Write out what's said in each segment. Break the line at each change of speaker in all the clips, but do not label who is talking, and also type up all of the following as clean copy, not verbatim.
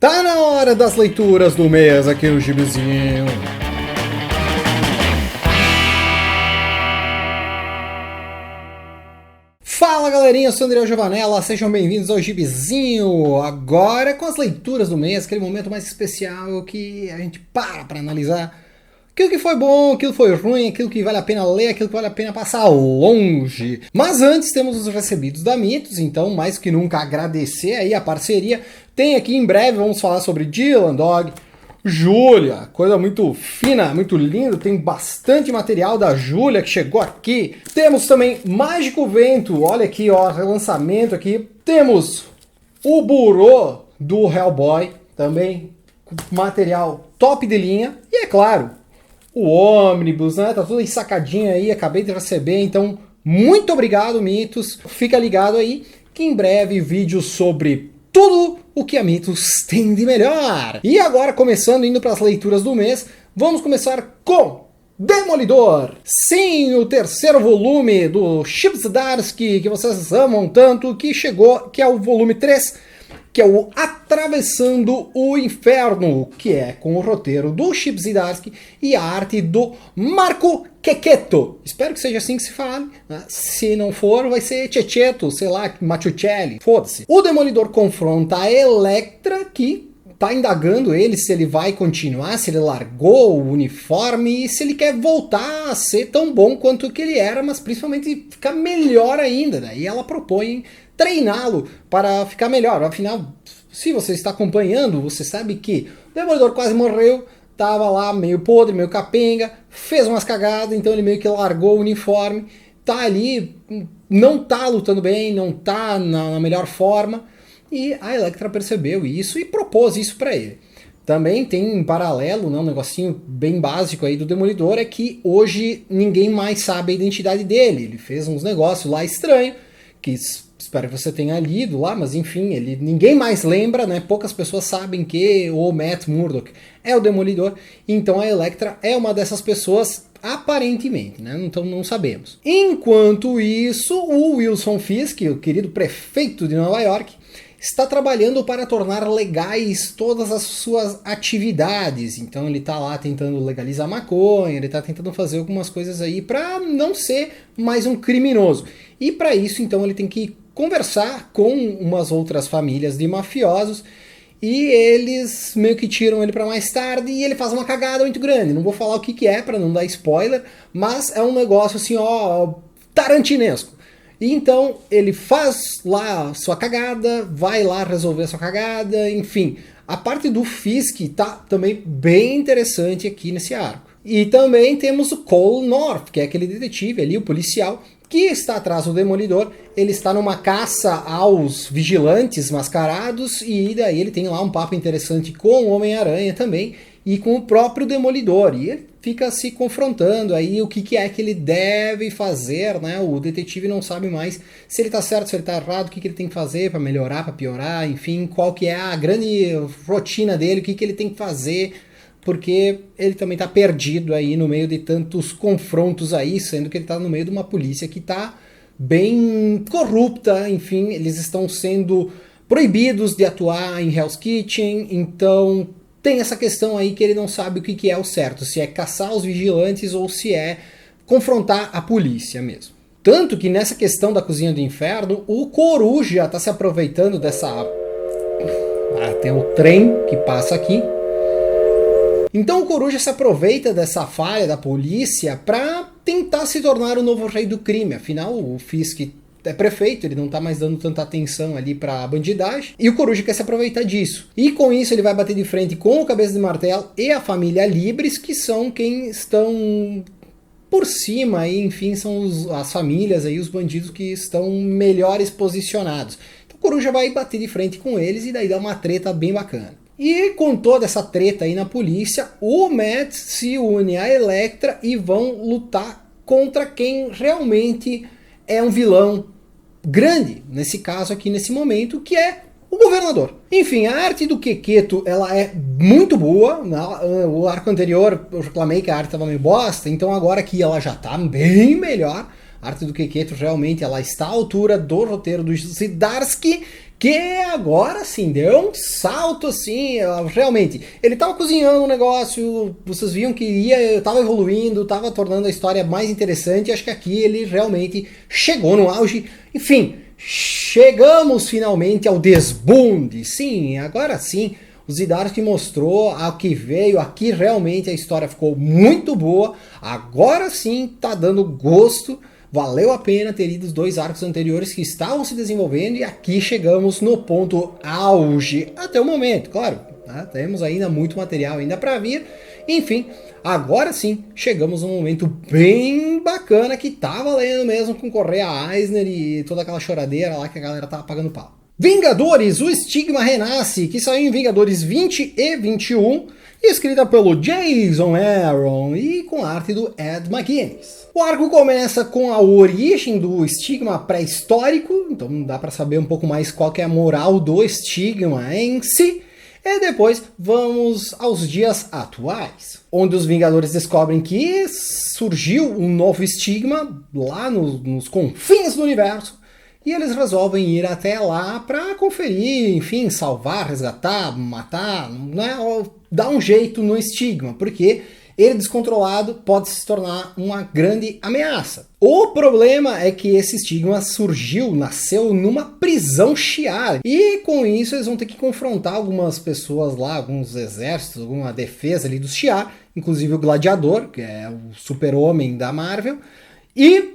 Tá na hora das leituras do mês aqui no Gibizinho. Fala galerinha, eu sou o André Giovanella, sejam bem-vindos ao Gibizinho. Agora com as leituras do mês, aquele momento mais especial que a gente para analisar aquilo que foi bom, aquilo que foi ruim, aquilo que vale a pena ler, aquilo que vale a pena passar longe. Mas antes temos os recebidos da Mitos, então mais que nunca agradecer aí a parceria. Tem aqui em breve, vamos falar sobre Dylan Dog, Júlia, coisa muito fina, muito linda, tem bastante material da Júlia que chegou aqui. Temos também Mágico Vento, olha aqui, ó, relançamento aqui. Temos o Burô do Hellboy, também material top de linha. E é claro, o Ônibus, né, tá tudo ensacadinho aí, acabei de receber, então muito obrigado, Mitos. Fica ligado aí que em breve vídeos sobre tudo o que a Mitos tem de melhor. E agora, começando, indo para as leituras do mês, vamos começar com Demolidor. Sim, o terceiro volume do Chip Zdarsky, que vocês amam tanto, que chegou, que é o volume 3, que é o Atravessando o Inferno, que é com o roteiro do Chip Zdarsky e a arte do Marco Checchetto. Espero que seja assim que se fale, né? Se não for, vai ser Checchetto, sei lá, Machucelli, foda-se. O Demolidor confronta a Elektra, que tá indagando ele se ele vai continuar, se ele largou o uniforme e se ele quer voltar a ser tão bom quanto que ele era, mas principalmente ficar melhor ainda. Daí ela propõe treiná-lo para ficar melhor. Afinal, se você está acompanhando, você sabe que o Demolidor quase morreu, tava lá meio podre, meio capenga, fez umas cagadas, então ele meio que largou o uniforme, tá ali, não tá lutando bem, não tá na melhor forma, e a Elektra percebeu isso e propôs isso para ele. Também tem em paralelo, né, um negocinho bem básico aí do Demolidor, é que hoje ninguém mais sabe a identidade dele. Ele fez uns negócios lá estranhos, que espero que você tenha lido lá, mas enfim, ninguém mais lembra, né? Poucas pessoas sabem que o Matt Murdock é o Demolidor, então a Elektra é uma dessas pessoas, aparentemente, né? Então não sabemos. Enquanto isso, o Wilson Fisk, o querido prefeito de Nova York, está trabalhando para tornar legais todas as suas atividades. Então ele está lá tentando legalizar maconha, ele está tentando fazer algumas coisas aí para não ser mais um criminoso. E para isso, então, ele tem que conversar com umas outras famílias de mafiosos e eles meio que tiram ele para mais tarde e ele faz uma cagada muito grande. Não vou falar o que é para não dar spoiler, mas é um negócio assim, ó, tarantinesco. E então ele faz lá sua cagada, vai lá resolver a sua cagada, enfim. A parte do Fisk tá também bem interessante aqui nesse arco. E também temos o Cole North, que é aquele detetive ali, o policial, que está atrás do Demolidor. Ele está numa caça aos vigilantes mascarados e daí ele tem lá um papo interessante com o Homem-Aranha também e com o próprio Demolidor. E ele fica se confrontando aí o que é que ele deve fazer, né? O detetive não sabe mais se ele está certo, se ele está errado, o que ele tem que fazer para melhorar, para piorar, enfim, qual que é a grande rotina dele, o que ele tem que fazer, porque ele também está perdido aí no meio de tantos confrontos aí, sendo que ele está no meio de uma polícia que está bem corrupta, enfim, eles estão sendo proibidos de atuar em Hell's Kitchen, então tem essa questão aí que ele não sabe o que é o certo, se é caçar os vigilantes ou se é confrontar a polícia mesmo. Tanto que nessa questão da Cozinha do Inferno, o Coruja está se aproveitando dessa... tem o trem que passa aqui. Então o Coruja se aproveita dessa falha da polícia para tentar se tornar o novo rei do crime. Afinal, o Fisk é prefeito, ele não tá mais dando tanta atenção ali pra bandidagem, e o Coruja quer se aproveitar disso. E com isso ele vai bater de frente com o Cabeça de Martelo e a família Libres, que são quem estão por cima, e enfim, são as famílias aí, os bandidos que estão melhores posicionados. Então o Coruja vai bater de frente com eles e daí dá uma treta bem bacana. E com toda essa treta aí na polícia, o Matt se une à Elektra e vão lutar contra quem realmente é um vilão grande, nesse caso aqui, nesse momento, que é o governador. Enfim, a arte do Checchetto, ela é muito boa. O arco anterior eu reclamei que a arte estava meio bosta, então agora aqui ela já está bem melhor. A arte do Checchetto realmente ela está à altura do roteiro do Zdarsky, que agora sim deu um salto assim, realmente. Ele tava cozinhando um negócio, vocês viam que tava evoluindo, tava tornando a história mais interessante. Acho que aqui ele realmente chegou no auge. Enfim, chegamos finalmente ao desbunde. Sim, agora sim. O Zdarsky mostrou ao que veio, aqui realmente a história ficou muito boa, agora sim tá dando gosto, valeu a pena ter ido os 2 arcos anteriores que estavam se desenvolvendo e aqui chegamos no ponto auge, até o momento, claro, né? Temos ainda muito material ainda para vir, enfim, agora sim chegamos num momento bem bacana que tá valendo mesmo concorrer a Eisner e toda aquela choradeira lá que a galera tava pagando pau. Vingadores, o Estigma Renasce, que saiu em Vingadores 20 e 21, e escrita pelo Jason Aaron e com arte do Ed McGuinness. O arco começa com a origem do Estigma pré-histórico, então dá para saber um pouco mais qual que é a moral do Estigma em si, e depois vamos aos dias atuais, onde os Vingadores descobrem que surgiu um novo Estigma lá nos confins do universo, e eles resolvem ir até lá para conferir, enfim, salvar, resgatar, matar, né? Ou dar um jeito no Estigma, porque ele descontrolado pode se tornar uma grande ameaça. O problema é que esse Estigma nasceu numa prisão Shi'ar, e com isso eles vão ter que confrontar algumas pessoas lá, alguns exércitos, alguma defesa ali dos Shi'ar, inclusive o Gladiador, que é o super-homem da Marvel, e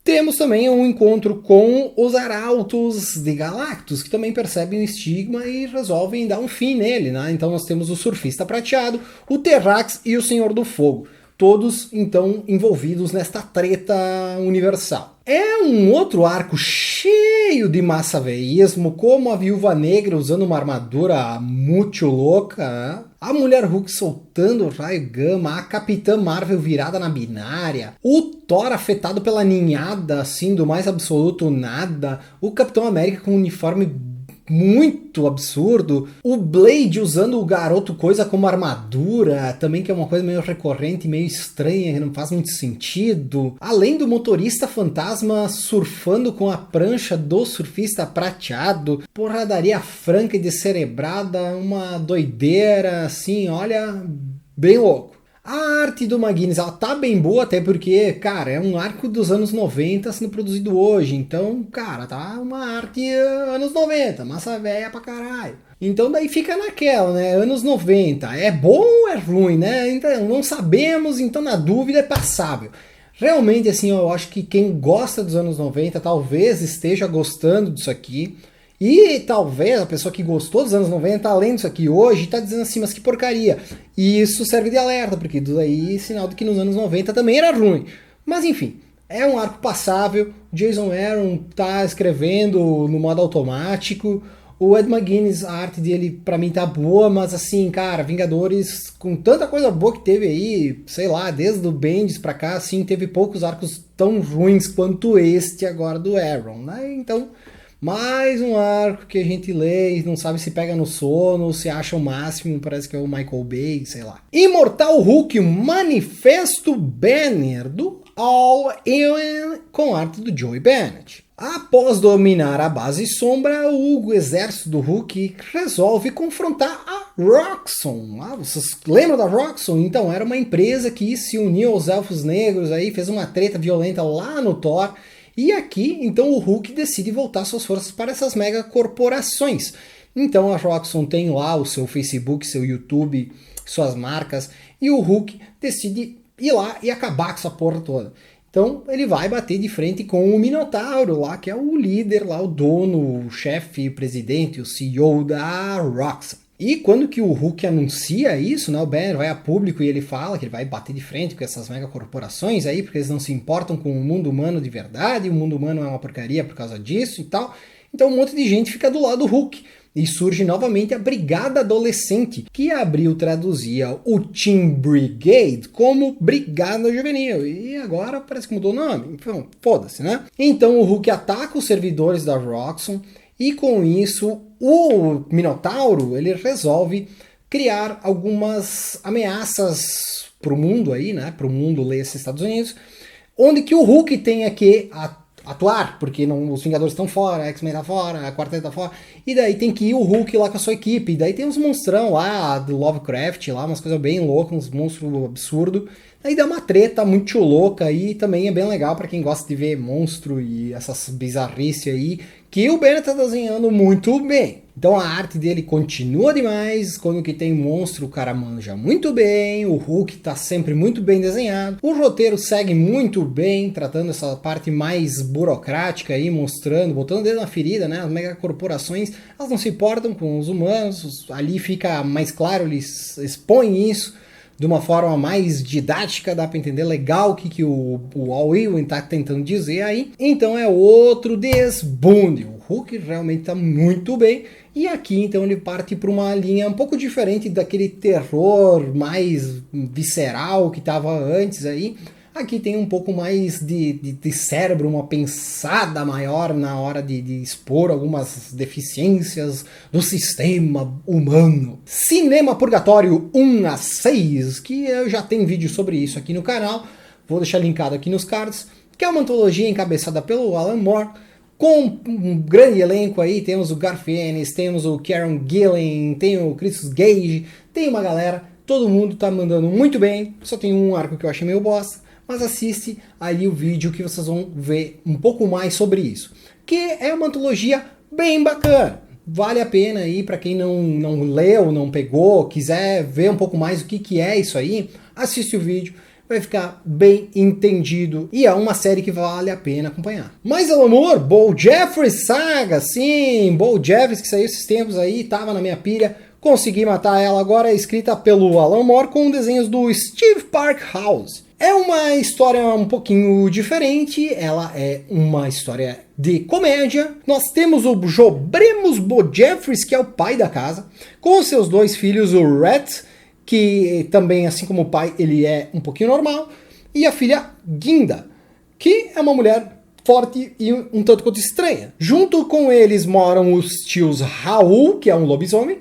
temos também um encontro com os Arautos de Galactus, que também percebem o Estigma e resolvem dar um fim nele, né? Então nós temos o Surfista Prateado, o Terrax e o Senhor do Fogo. Todos, então, envolvidos nesta treta universal. É um outro arco cheio de massaveísmo, como a Viúva Negra usando uma armadura muito louca, né? A Mulher Hulk soltando o raio gama, a Capitã Marvel virada na binária, o Thor afetado pela ninhada, assim, do mais absoluto nada, o Capitão América com um uniforme muito absurdo, o Blade usando o Garoto Coisa como armadura, também que é uma coisa meio recorrente, meio estranha, que não faz muito sentido, além do motorista fantasma surfando com a prancha do Surfista Prateado, porradaria franca e descerebrada, uma doideira, assim, olha, bem louco. A arte do McGuinness, ela tá bem boa, até porque, cara, é um arco dos anos 90 sendo produzido hoje. Então, cara, tá uma arte anos 90, massa velha pra caralho. Então daí fica naquela, né? Anos 90, é bom ou é ruim, né? Então não sabemos, então na dúvida é passável. Realmente, assim, eu acho que quem gosta dos anos 90 talvez esteja gostando disso aqui. E talvez a pessoa que gostou dos anos 90, além disso aqui hoje, tá dizendo assim, mas que porcaria. E isso serve de alerta, porque daí sinal de que nos anos 90 também era ruim. Mas enfim, é um arco passável, Jason Aaron tá escrevendo no modo automático, o Ed McGuinness, a arte dele pra mim tá boa, mas assim, cara, Vingadores, com tanta coisa boa que teve aí, sei lá, desde o Bendis pra cá, assim, teve poucos arcos tão ruins quanto este agora do Aaron, né? Então, mais um arco que a gente lê e não sabe se pega no sono, se acha o máximo, parece que é o Michael Bay, sei lá. Imortal Hulk, o Manifesto Banner, do All In, com arte do Joey Bennett. Após dominar a base sombra, o exército do Hulk resolve confrontar a Roxxon. Ah, vocês lembram da Roxxon? Então, era uma empresa que se uniu aos Elfos Negros, aí fez uma treta violenta lá no Thor. E aqui, então, o Hulk decide voltar suas forças para essas megacorporações. Então a Roxxon tem lá o seu Facebook, seu YouTube, suas marcas, e o Hulk decide ir lá e acabar com essa porra toda. Então ele vai bater de frente com o Minotauro lá, que é o líder lá, o dono, o chefe, o presidente, o CEO da Roxxon. E quando que o Hulk anuncia isso, né, o Banner vai a público e ele fala que ele vai bater de frente com essas megacorporações aí, porque eles não se importam com o mundo humano de verdade, o mundo humano é uma porcaria por causa disso e tal. Então um monte de gente fica do lado do Hulk. E surge novamente a Brigada Adolescente, que abril traduzia o Teen Brigade como Brigada Juvenil. E agora parece que mudou o nome. Então, foda-se, né? Então o Hulk ataca os servidores da Roxxon e com isso o Minotauro ele resolve criar algumas ameaças para o mundo aí, né? Para o mundo, leia-se Estados Unidos, onde que o Hulk tenha que atuar, porque os Vingadores estão fora, a X-Men tá fora, a Quarteto tá fora, e daí tem que ir o Hulk lá com a sua equipe, e daí tem uns monstrão lá, do Lovecraft lá, umas coisas bem loucas, uns monstros absurdos, aí dá uma treta muito louca aí, também é bem legal pra quem gosta de ver monstro e essas bizarrices aí, que o Bennett tá desenhando muito bem. Então a arte dele continua demais, quando que tem monstro o cara manja muito bem, o Hulk tá sempre muito bem desenhado, o roteiro segue muito bem, tratando essa parte mais burocrática aí, mostrando, botando o dedo na ferida, né, as megacorporações, elas não se importam com os humanos, ali fica mais claro, eles expõem isso de uma forma mais didática, dá para entender legal o que o Al Ewing tá tentando dizer aí. Então é outro desbunde. O Hulk realmente tá muito bem. E aqui então ele parte para uma linha um pouco diferente daquele terror mais visceral que tava antes aí. Aqui tem um pouco mais de cérebro, uma pensada maior na hora de expor algumas deficiências do sistema humano. Cinema Purgatório 1-6, que eu já tenho vídeo sobre isso aqui no canal, vou deixar linkado aqui nos cards, que é uma antologia encabeçada pelo Alan Moore, com um grande elenco aí, temos o Garth Ennis, temos o Kieron Gillen, tem o Christos Gage, tem uma galera, todo mundo tá mandando muito bem, só tem um arco que eu achei meio bosta, mas assiste aí o vídeo que vocês vão ver um pouco mais sobre isso. Que é uma antologia bem bacana. Vale a pena aí para quem não leu, não pegou, quiser ver um pouco mais o que é isso aí, assiste o vídeo, vai ficar bem entendido. E é uma série que vale a pena acompanhar. Mais ao amor, Bo Jeffries Saga, sim, Bo Jeffries que saiu esses tempos aí, tava na minha pilha. Consegui matar ela agora, é escrita pelo Alan Moore com desenhos do Steve Parkhouse. É uma história um pouquinho diferente, ela é uma história de comédia. Nós temos o Jobremos Bo Jeffries, que é o pai da casa, com seus dois filhos, o Rhett, que também, assim como o pai, ele é um pouquinho normal, e a filha Ginda, que é uma mulher forte e um tanto quanto estranha. Junto com eles moram os tios Raul, que é um lobisomem,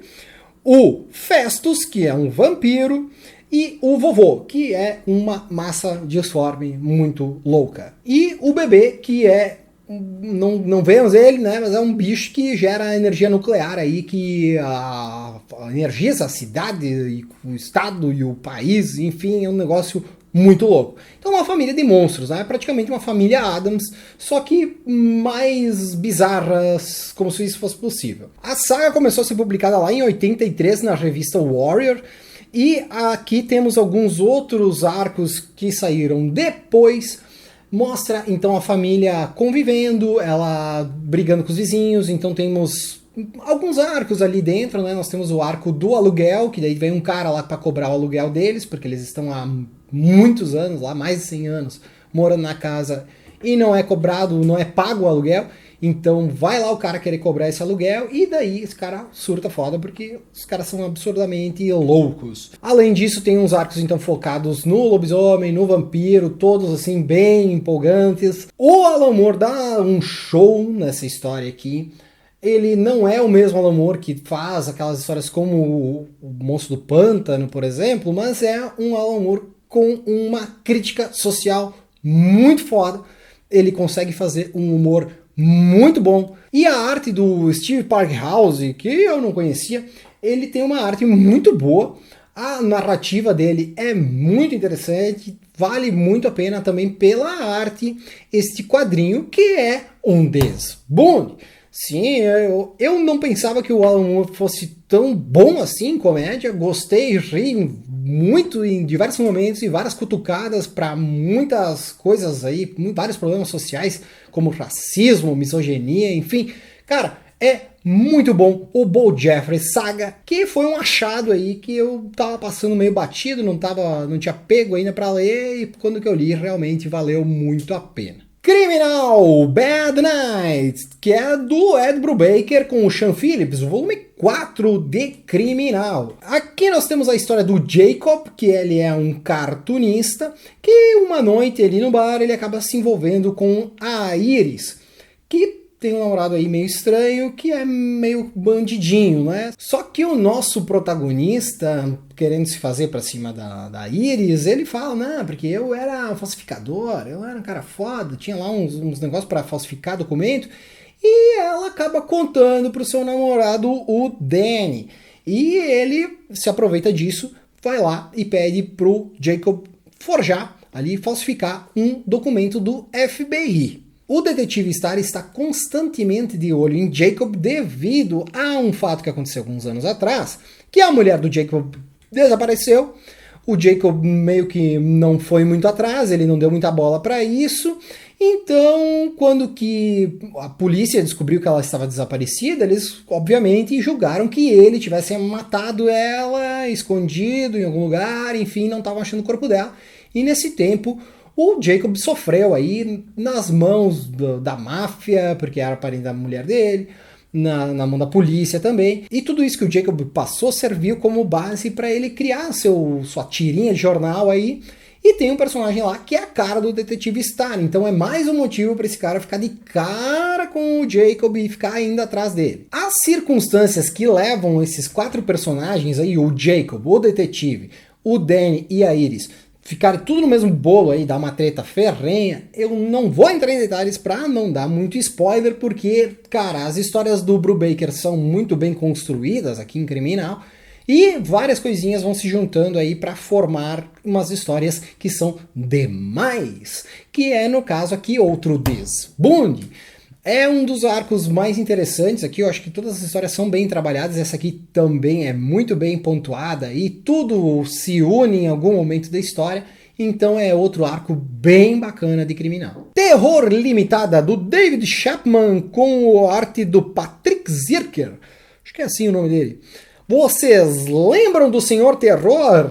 o Festus, que é um vampiro, e o vovô, que é uma massa disforme muito louca. E o bebê, que é, não vemos ele, né, mas é um bicho que gera energia nuclear aí, que energiza a cidade, e o estado e o país, enfim, é um negócio muito louco. Então uma família de monstros, né? Praticamente uma família Addams, só que mais bizarras, como se isso fosse possível. A saga começou a ser publicada lá em 83 na revista Warrior, e aqui temos alguns outros arcos que saíram depois. Mostra então a família convivendo, ela brigando com os vizinhos, então temos alguns arcos ali dentro, né? Nós temos o arco do aluguel, que daí vem um cara lá para cobrar o aluguel deles, porque eles estão há muitos anos lá, mais de 100 anos, morando na casa e não é cobrado, não é pago o aluguel. Então vai lá o cara querer cobrar esse aluguel e daí esse cara surta foda porque os caras são absurdamente loucos. Além disso tem uns arcos então focados no lobisomem, no vampiro, todos assim bem empolgantes. O Alan Moore dá um show nessa história aqui. Ele não é o mesmo Alan Moore que faz aquelas histórias como o Monstro do Pântano, por exemplo, mas é um Alan Moore com uma crítica social muito foda. Ele consegue fazer um humor muito bom. E a arte do Steve Parkhouse, que eu não conhecia, ele tem uma arte muito boa. A narrativa dele é muito interessante, vale muito a pena também pela arte este quadrinho, que é um desbunde. Sim, eu não pensava que o Alan Moore fosse tão bom assim em comédia, gostei, ri muito em diversos momentos e várias cutucadas para muitas coisas aí, vários problemas sociais, como racismo, misoginia, enfim. Cara, é muito bom o Bo Jeffries Saga, que foi um achado aí que eu tava passando meio batido, não tinha pego ainda para ler, e quando que eu li realmente valeu muito a pena. Criminal Bad Night, que é do Ed Brubaker com o Sean Phillips, o volume 4 de Criminal. Aqui nós temos a história do Jacob, que ele é um cartunista, que uma noite ali no bar ele acaba se envolvendo com a Iris, que tem um namorado aí meio estranho, que é meio bandidinho, né? Só que o nosso protagonista, querendo se fazer pra cima da Iris, ele fala, não, porque eu era falsificador, eu era um cara foda, tinha lá uns negócios pra falsificar documento, e ela acaba contando pro seu namorado, o Danny. E ele se aproveita disso, vai lá e pede pro Jacob forjar, ali, falsificar um documento do FBI. O detetive Starr está constantemente de olho em Jacob devido a um fato que aconteceu alguns anos atrás, que a mulher do Jacob desapareceu. O Jacob meio que não foi muito atrás, ele não deu muita bola para isso. Então, quando que a polícia descobriu que ela estava desaparecida, eles obviamente julgaram que ele tivesse matado ela, escondido em algum lugar, enfim, não estavam achando o corpo dela. E nesse tempo, o Jacob sofreu aí nas mãos da máfia, porque era parente da mulher dele, na mão da polícia também. E tudo isso que o Jacob passou serviu como base para ele criar sua tirinha de jornal aí. E tem um personagem lá que é a cara do detetive Starr. Então é mais um motivo para esse cara ficar de cara com o Jacob e ficar indo atrás dele. As circunstâncias que levam esses 4 personagens aí, o Jacob, o detetive, o Danny e a Iris, ficarem tudo no mesmo bolo aí, dar uma treta ferrenha, eu não vou entrar em detalhes pra não dar muito spoiler, porque, cara, as histórias do Brubaker são muito bem construídas aqui em Criminal, e várias coisinhas vão se juntando aí pra formar umas histórias que são demais, que é, no caso aqui, outro desbunde. É um dos arcos mais interessantes aqui, eu acho que todas as histórias são bem trabalhadas, essa aqui também é muito bem pontuada e tudo se une em algum momento da história, então é outro arco bem bacana de Criminal. Terror Limitada, do David Chapman, com a arte do Patrick Zircher, acho que é assim o nome dele. Vocês lembram do Senhor Terror?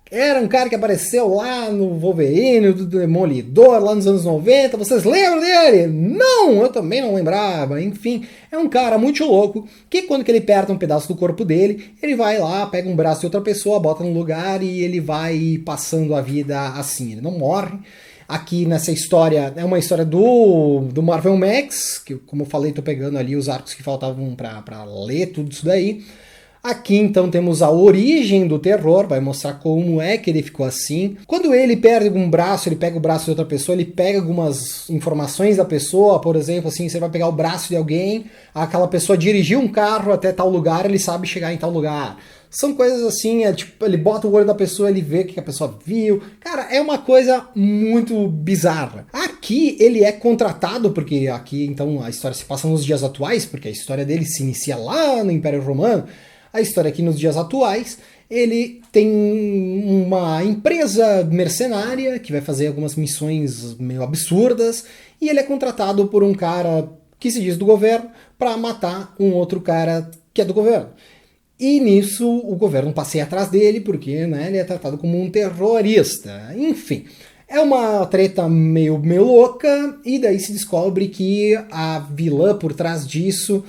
Era um cara que apareceu lá no Wolverine, do Demolidor, lá nos anos 90. Vocês lembram dele? Não, eu também não lembrava. Enfim, é um cara muito louco que quando que ele aperta um pedaço do corpo dele, ele vai lá, pega um braço de outra pessoa, bota no lugar e ele vai passando a vida assim. Ele não morre. Aqui nessa história, é uma história do Marvel Max, que como eu falei, tô pegando ali os arcos que faltavam pra ler tudo isso daí. Aqui então temos a origem do terror, vai mostrar como é que ele ficou assim. Quando ele perde um braço, ele pega o braço de outra pessoa, ele pega algumas informações da pessoa, por exemplo, assim, você vai pegar o braço de alguém, aquela pessoa dirigiu um carro até tal lugar, ele sabe chegar em tal lugar. São coisas assim, tipo, ele bota o olho da pessoa, ele vê o que a pessoa viu. Cara, é uma coisa muito bizarra. Aqui ele é contratado, porque aqui então a história se passa nos dias atuais, porque a história dele se inicia lá no Império Romano. A história aqui nos dias atuais, ele tem uma empresa mercenária que vai fazer algumas missões meio absurdas e ele é contratado por um cara que se diz do governo para matar um outro cara que é do governo. E nisso o governo passeia atrás dele porque, né, ele é tratado como um terrorista. Enfim, é uma treta meio louca e daí se descobre que a vilã por trás disso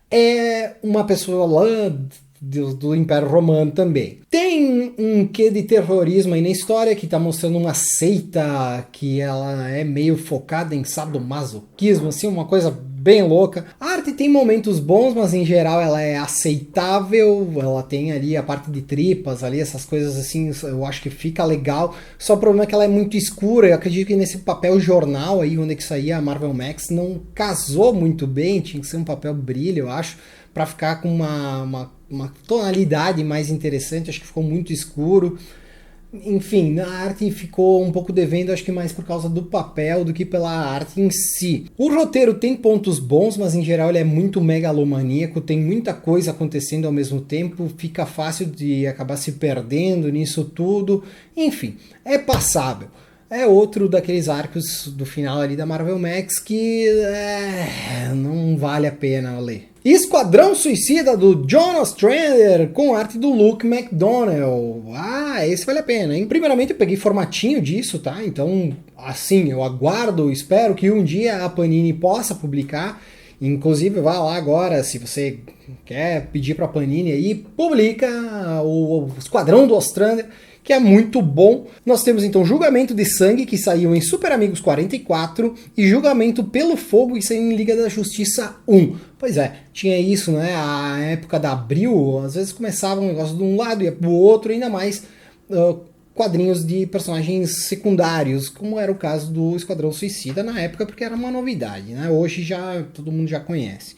é uma pessoa lá do Império Romano também. Tem um quê de terrorismo aí na história que tá mostrando uma seita que ela é meio focada em sadomasoquismo, assim, uma coisa bem louca. A arte tem momentos bons, mas em geral ela é aceitável, ela tem ali a parte de tripas, ali essas coisas assim, eu acho que fica legal. Só o problema é que ela é muito escura, eu acredito que nesse papel jornal aí, onde é que saía a Marvel Max, não casou muito bem, tinha que ser um papel brilho, eu acho, para ficar com uma tonalidade mais interessante, acho que ficou muito escuro. Enfim, a arte ficou um pouco devendo, acho que mais por causa do papel do que pela arte em si. O roteiro tem pontos bons, mas em geral ele é muito megalomaníaco, tem muita coisa acontecendo ao mesmo tempo, fica fácil de acabar se perdendo nisso tudo. Enfim, é passável. É outro daqueles arcos do final ali da Marvel Max que não vale a pena ler. Esquadrão Suicida, do John Ostrander, com arte do Luke McDonnell. Ah, esse vale a pena, hein? Primeiramente eu peguei formatinho disso, tá? Então, assim, eu aguardo, espero que um dia a Panini possa publicar. Inclusive, vá lá agora, se você quer pedir pra Panini aí, publica o Esquadrão do Ostrander, que é muito bom. Nós temos então Julgamento de Sangue, que saiu em Super Amigos 44, e Julgamento pelo Fogo, que saiu em Liga da Justiça 1. Pois é, tinha isso, né? A época da Abril, às vezes começava um negócio de um lado e ia pro outro, ainda mais quadrinhos de personagens secundários, como era o caso do Esquadrão Suicida na época, porque era uma novidade, né? Hoje já todo mundo já conhece.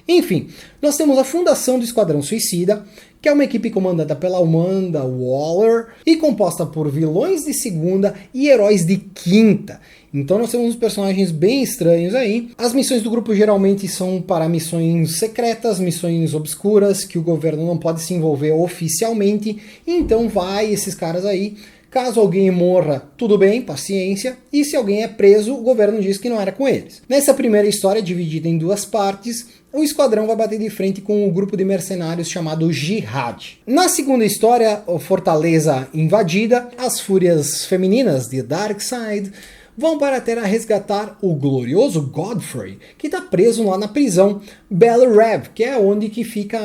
Enfim, nós temos a fundação do Esquadrão Suicida, que é uma equipe comandada pela Amanda Waller e composta por vilões de segunda e heróis de quinta. Então nós temos uns personagens bem estranhos aí. As missões do grupo geralmente são para missões secretas, missões obscuras, que o governo não pode se envolver oficialmente. Então vai esses caras aí. Caso alguém morra, tudo bem, paciência. E se alguém é preso, o governo diz que não era com eles. Nessa primeira história, dividida em duas partes, o esquadrão vai bater de frente com um grupo de mercenários chamado Jihad. Na segunda história, a Fortaleza invadida, as fúrias femininas de Darkseid vão para a Terra resgatar o glorioso Godfrey, que está preso lá na prisão Belle Reve, que é onde que fica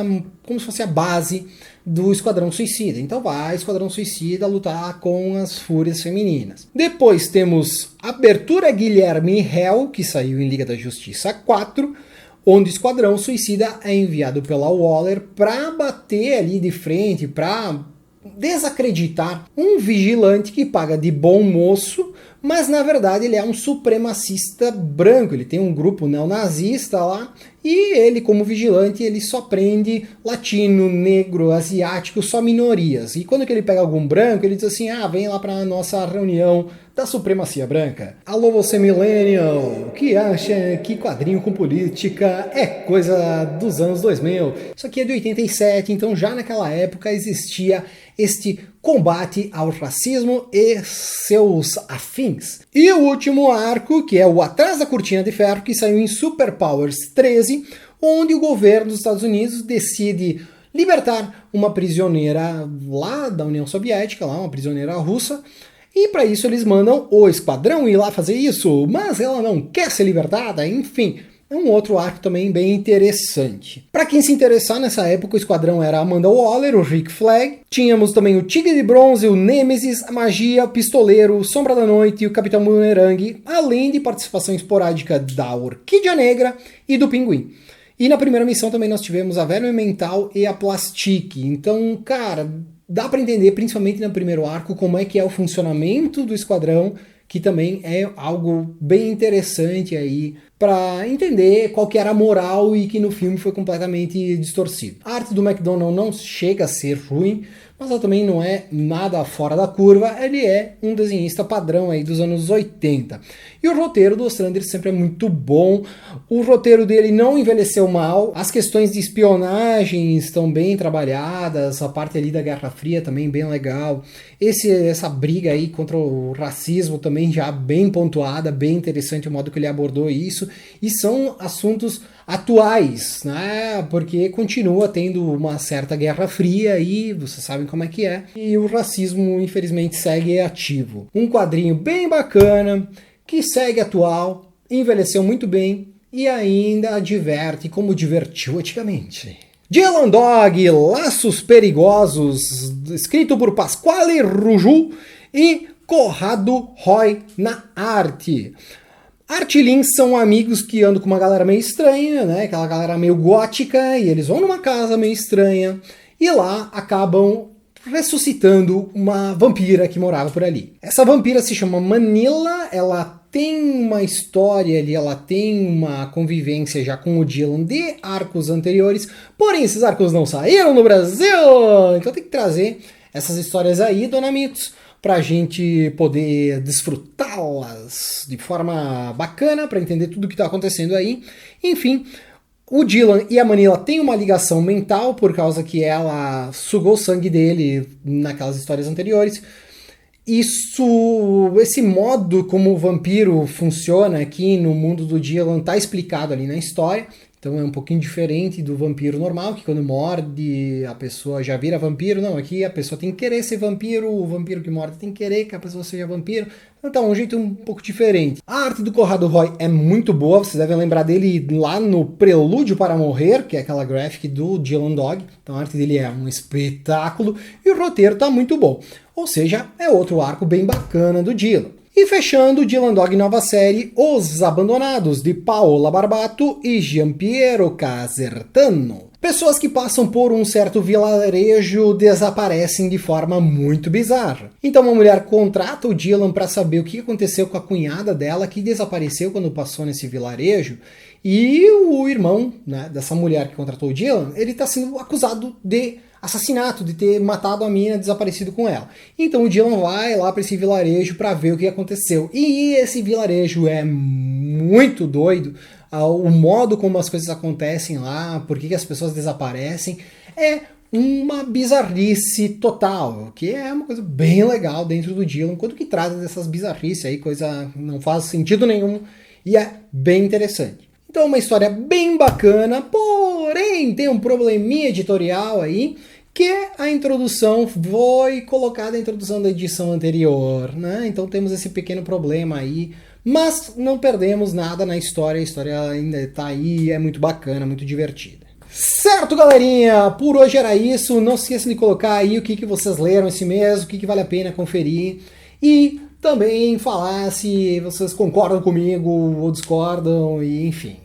como se fosse a base do Esquadrão Suicida. Então vai Esquadrão Suicida lutar com as fúrias femininas. Depois temos Abertura Guilherme Hell, que saiu em Liga da Justiça 4, onde o Esquadrão Suicida é enviado pela Waller para bater ali de frente, para desacreditar um vigilante que paga de bom moço, mas na verdade ele é um supremacista branco, ele tem um grupo neonazista lá, e ele como vigilante ele só prende latino, negro, asiático, só minorias. E quando que ele pega algum branco, ele diz assim, vem lá pra nossa reunião da supremacia branca. Alô você millennial, que acha que quadrinho com política é coisa dos anos 2000. Isso aqui é de 87, então já naquela época existia este combate ao racismo e seus afins. E o último arco, que é o Atrás da Cortina de Ferro, que saiu em Superpowers 13, onde o governo dos Estados Unidos decide libertar uma prisioneira lá da União Soviética, lá uma prisioneira russa, e para isso eles mandam o esquadrão ir lá fazer isso, mas ela não quer ser libertada, enfim. É um outro arco também bem interessante. Para quem se interessar, nessa época o esquadrão era a Amanda Waller, o Rick Flag. Tínhamos também o Tigre de Bronze, o Nêmesis, a Magia, o Pistoleiro, o Sombra da Noite e o Capitão Boomerang, além de participação esporádica da Orquídea Negra e do Pinguim. E na primeira missão também nós tivemos a Verme Mental e a Plastique. Então, cara, dá para entender, principalmente no primeiro arco, como é que é o funcionamento do esquadrão, que também é algo bem interessante aí para entender qual que era a moral e que no filme foi completamente distorcido. A arte do McDonnell não chega a ser ruim, mas ela também não é nada fora da curva, ele é um desenhista padrão aí dos anos 80. E o roteiro do Ostrander sempre é muito bom, o roteiro dele não envelheceu mal, as questões de espionagem estão bem trabalhadas, a parte ali da Guerra Fria também bem legal, essa briga aí contra o racismo também já bem pontuada, bem interessante o modo que ele abordou isso, e são assuntos atuais, né? Porque continua tendo uma certa Guerra Fria e vocês sabem como é que é. E o racismo, infelizmente, segue ativo. Um quadrinho bem bacana, que segue atual, envelheceu muito bem e ainda diverte como divertiu antigamente. Dylan Dog, Laços Perigosos, escrito por Pasquale Ruju e Corrado Roy na arte. Art e Lin são amigos que andam com uma galera meio estranha, né? Aquela galera meio gótica, e eles vão numa casa meio estranha e lá acabam ressuscitando uma vampira que morava por ali. Essa vampira se chama Manila, ela tem uma história ali, ela tem uma convivência já com o Dylan de arcos anteriores, porém esses arcos não saíram no Brasil, então tem que trazer essas histórias aí, Dona Mitos, para a gente poder desfrutá-las de forma bacana, para entender tudo o que está acontecendo aí. Enfim, o Dylan e a Manila têm uma ligação mental, por causa que ela sugou o sangue dele naquelas histórias anteriores. Esse modo como o vampiro funciona aqui no mundo do Dylan está explicado ali na história. Então é um pouquinho diferente do vampiro normal, que quando morde a pessoa já vira vampiro. Não, aqui a pessoa tem que querer ser vampiro, o vampiro que morde tem que querer que a pessoa seja vampiro. Então é um jeito um pouco diferente. A arte do Corrado Roy é muito boa, vocês devem lembrar dele lá no Prelúdio para Morrer, que é aquela graphic do Dylan Dog. Então a arte dele é um espetáculo e o roteiro tá muito bom. Ou seja, é outro arco bem bacana do Dylan. E fechando, Dylan Dog nova série Os Abandonados, de Paola Barbato e Giampiero Casertano. Pessoas que passam por um certo vilarejo desaparecem de forma muito bizarra. Então uma mulher contrata o Dylan para saber o que aconteceu com a cunhada dela que desapareceu quando passou nesse vilarejo. E o irmão, né, dessa mulher que contratou o Dylan, ele está sendo acusado de assassinato, de ter matado a mina, desaparecido com ela. Então o Dylan vai lá para esse vilarejo para ver o que aconteceu. E esse vilarejo é muito doido. O modo como as coisas acontecem lá, por que as pessoas desaparecem, é uma bizarrice total, que é uma coisa bem legal dentro do Dylan, quando que trata dessas bizarrices aí, coisa não faz sentido nenhum, e é bem interessante. Então uma história bem bacana, porém tem um probleminha editorial aí, que a introdução foi colocada a introdução da edição anterior, né? Então temos esse pequeno problema aí, mas não perdemos nada na história, a história ainda está aí, é muito bacana, muito divertida. Certo, galerinha? Por hoje era isso, não se esqueçam de colocar aí o que vocês leram esse mês, o que vale a pena conferir, e também falar se vocês concordam comigo ou discordam, e enfim,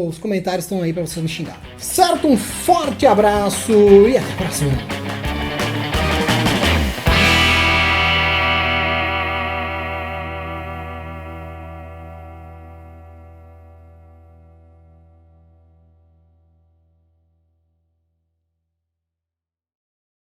os comentários estão aí para vocês me xingar. Certo? Um forte abraço e até a próxima!